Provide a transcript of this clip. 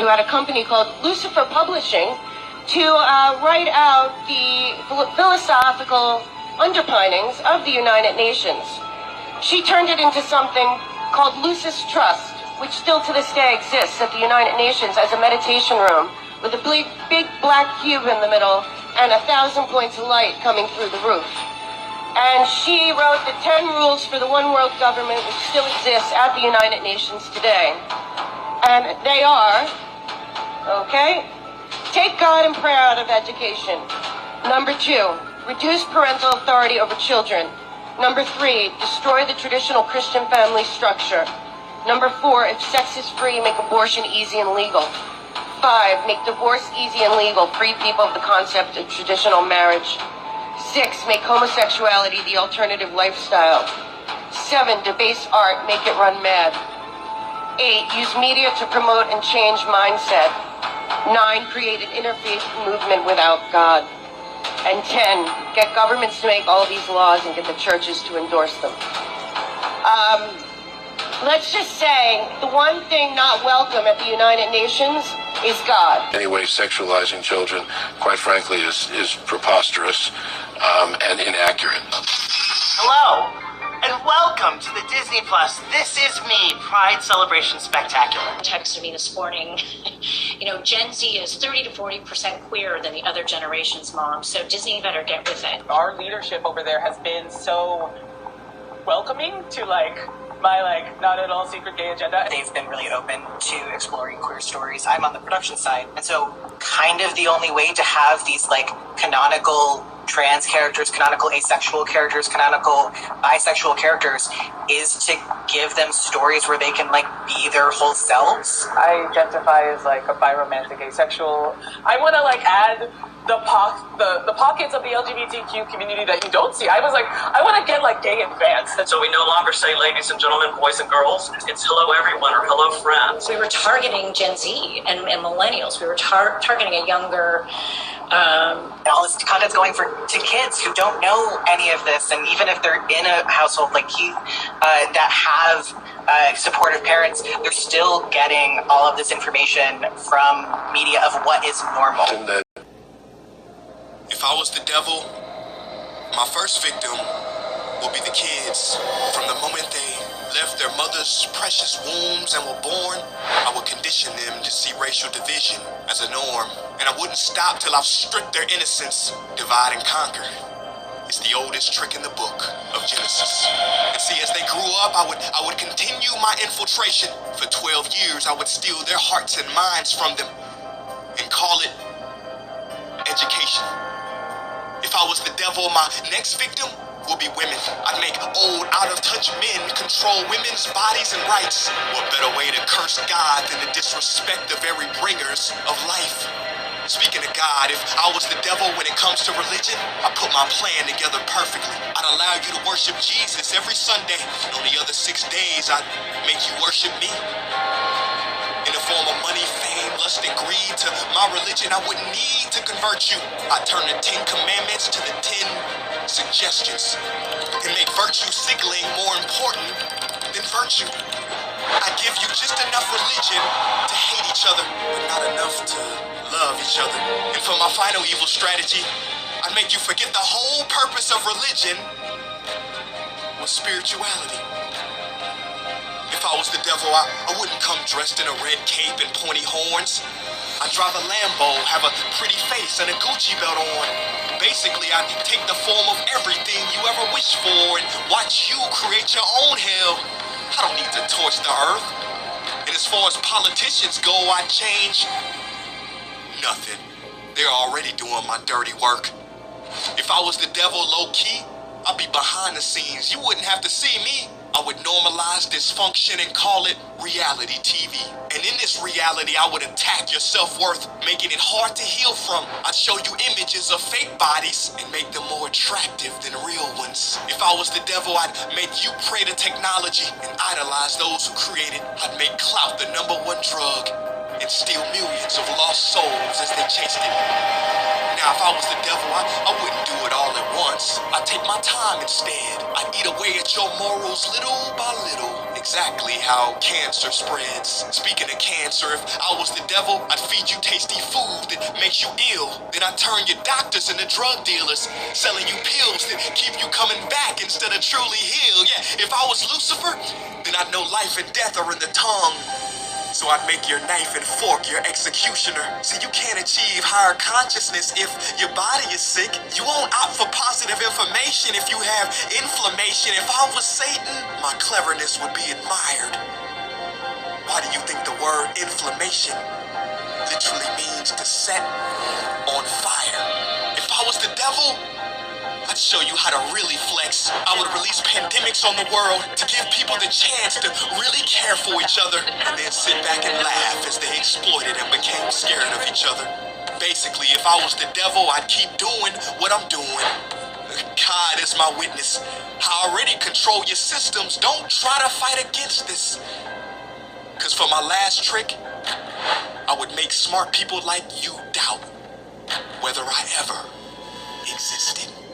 who had a company called Lucifer Publishing, to write out the philosophical underpinnings of the United Nations. She turned it into something called Lucis Trust, which still to this day exists at the United Nations as a meditation room with a big black cube in the middle and 1,000 points of light coming through the roof. And she wrote the 10 rules for the one world government, which still exists at the United Nations today. And they are, okay, take God and prayer out of education. Number 2, reduce parental authority over children. Number 3, destroy the traditional Christian family structure. Number 4, if sex is free, make abortion easy and legal. 5, make divorce easy and legal, free people of the concept of traditional marriage. 6, make homosexuality the alternative lifestyle. 7, debase art, make it run mad. 8, use media to promote and change mindset. 9, create an interfaith movement without God. And 10, get governments to make all these laws and get the churches to endorse them. Let's just say the one thing not welcome at the United Nations is God. Anyway, sexualizing children, quite frankly, is preposterous and inaccurate. Hello, and welcome to the Disney Plus This Is Me Pride Celebration Spectacular. Texted me this morning, Gen Z is 30 to 40% queer than the other generation's mom, so Disney better get with it. Our leadership over there has been so welcoming to my not at all secret gay agenda. They've been really open to exploring queer stories. I'm on the production side, and so kind of the only way to have these canonical trans characters, canonical asexual characters, canonical bisexual characters is to give them stories where they can be their whole selves. I identify as a biromantic asexual. I want to add the pockets of the LGBTQ community that you don't see. I want to get gay advanced. So we no longer say ladies and gentlemen, boys and girls. It's hello everyone or hello friends. We were targeting Gen Z and millennials. We were targeting a younger... And all this content's going to kids who don't know any of this, and even if they're in a household like Keith that have supportive parents, they're still getting all of this information from media of what is normal. If I was the devil, my first victim will be the kids. From the moment they left their mother's precious wombs and were born, I would condition them to see racial division as a norm. And I wouldn't stop till I've stripped their innocence. Divide and conquer. It's the oldest trick in the book of Genesis. And see, as they grew up, I would continue my infiltration. For 12 years, I would steal their hearts and minds from them and call it education. If I was the devil, my next victim will be women. I'd make old, out-of-touch men control women's bodies and rights. What better way to curse God than to disrespect the very bringers of life? Speaking of God, if I was the devil when it comes to religion, I put my plan together perfectly. I'd allow you to worship Jesus every Sunday, and on the other 6 days, I'd make you worship me. In the form of money, fame, lust, and greed, to my religion, I wouldn't need to convert you. I'd turn the 10 commandments to the 10 suggestions, and make virtue signaling more important than virtue. I give you just enough religion to hate each other, but not enough to love each other. And for my final evil strategy, I'd make you forget the whole purpose of religion was spirituality. If I was the devil, I wouldn't come dressed in a red cape and pointy horns. I'd drive a Lambo, have a pretty face and a Gucci belt on. Basically, I'd take the form of everything you ever wished for and watch you create your own hell. I don't need to torch the earth. And as far as politicians go, I'd change nothing. They're already doing my dirty work. If I was the devil low-key, I'd be behind the scenes. You wouldn't have to see me. I would normalize dysfunction and call it reality TV. And in this reality, I would attack your self-worth, making it hard to heal from. I'd show you images of fake bodies and make them more attractive than real ones. If I was the devil, I'd make you pray to technology and idolize those who created. I'd make clout the #1 drug and steal millions of lost souls as they chased it. Now, if I was the devil, I wouldn't do it all at once. I'd take my time instead. I'd eat away at your morals little by little, exactly how cancer spreads. Speaking of cancer, if I was the devil, I'd feed you tasty food that makes you ill. Then I'd turn your doctors into drug dealers, selling you pills that keep you coming back instead of truly healed. Yeah, if I was Lucifer, then I'd know life and death are in the tongue. So I'd make your knife and fork your executioner. See, you can't achieve higher consciousness if your body is sick. You won't opt for positive information if you have inflammation. If I was Satan, my cleverness would be admired. Why do you think the word inflammation literally means to set on fire? If I was the devil, I'd show you how to really flex. I would release pandemics on the world to give people the chance to really care for each other and then sit back and laugh as they exploited and became scared of each other. Basically, if I was the devil, I'd keep doing what I'm doing. God is my witness. I already control your systems. Don't try to fight against this. Because for my last trick, I would make smart people like you doubt whether I ever existed.